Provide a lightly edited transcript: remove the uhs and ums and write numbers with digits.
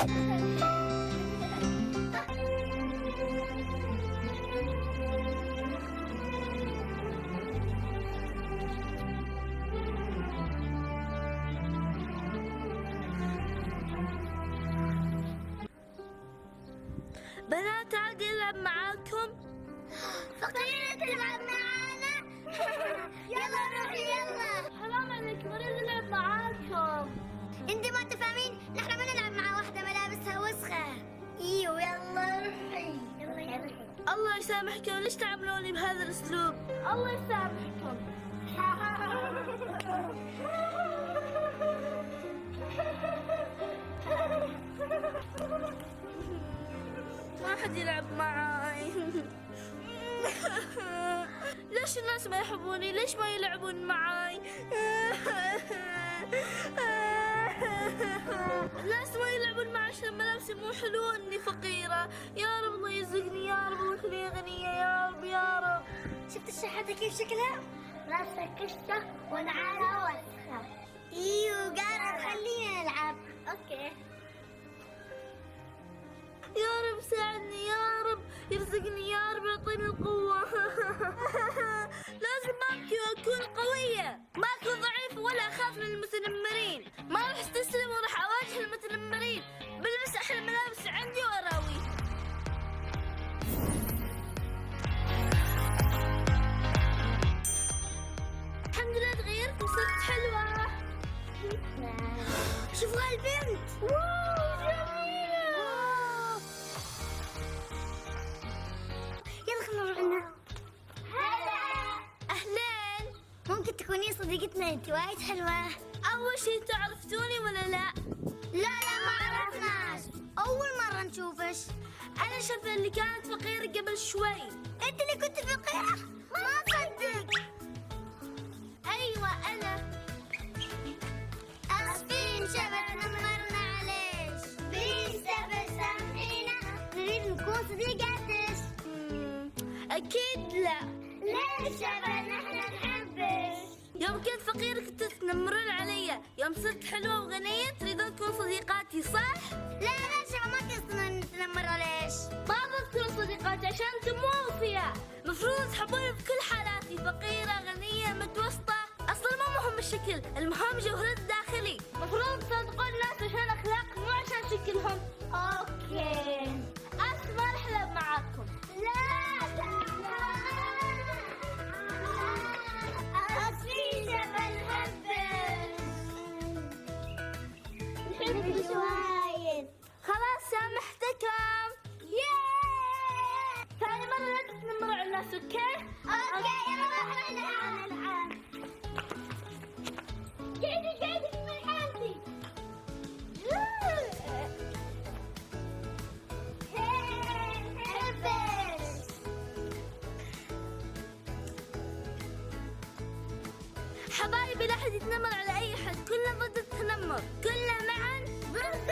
بنات تعالي ألعب معاكم. فقيرة تلعب معانا؟ يلا روحي يلا. حرام عليك، نريد نلعب معاكم. انت ما تفهمين، نحن ما نلعب مع واحدة ملابسها وسخة. ايوه يلا روحي يلا يلا. الله يسامحكم، ليش تعاملوني بهذا الأسلوب؟ الله يسامحكم. ما حد يلعب معاي. ليش الناس ما يحبوني؟ ليش ما يلعبون معاي؟ الناس ما يلعبون معي عشان ملابسي مو حلوة، اني فقيرة. يا رب الله يرزقني، يا رب الله يخليني غنية، يا رب يا رب. شفت الشحاتة كيف شكلها؟ راسها كشطة ونعالها وسخة. ايوه قارب، خلينا نلعب. اوكي. يا رب ساعدني، يا رب يرزقني، يا رب يعطيني القوة. لازم أبكي وأكون قوية، ما أكون ضعيفة ولا أخاف من المتنمرين. ما راح استسلم وراح أواجه المتنمرين. بلبس أحلى ملابس عندي وأراوي. الحمد لله تغيرت وصرت حلوة. شوفوا هالبنت. واو جميلة. يلا خلينا نروح لنا. هلا. أهلين. ممكن تكوني صديقتنا، انت وايد حلوة. أول شي تعرفتوني ولا لا؟ لا ما عرفناش، أول مرة نشوفش. أنا شفت اللي كانت فقيرة قبل شوي. انت اللي كنت فقيرة؟ ما أصدق. أيوة أنا. آسفين شباب نمرنا عليش. بليز سامحينا، نريد نكون صديقاتش. أكيد لا. ليش شباب نحن نحبش؟ يوم كنت فقيرة كنتوا تنمرون علي، يوم صرت حلوة وغنية تريدون تكونوا صديقاتي صح؟ لا شباب ما قصدنا نتنمر عليش. بابا تكونوا صديقاتي عشان انتم مو أوفياء. مفروض تحبوني بكل حالاتي، فقيرة غنية متوسطة، أصلا ما مهم الشكل، المهم جوهرتي الداخلي. مفروض تصدقون الناس عشان أخلاقهم مو عشان شكلهم. اوكي. أسف ما رح ألعب معاكم. آسفين شباب نحبش وايد. خلاص سامحتكم. ثاني مرة لا تتنمروا على الناس، اوكي؟ اوكي يلا نروح نلعب. قاعدة من حالتي. حبايبي لا حد يتنمر على أي حد، كلنا ضد التنمر، كلنا معا ضد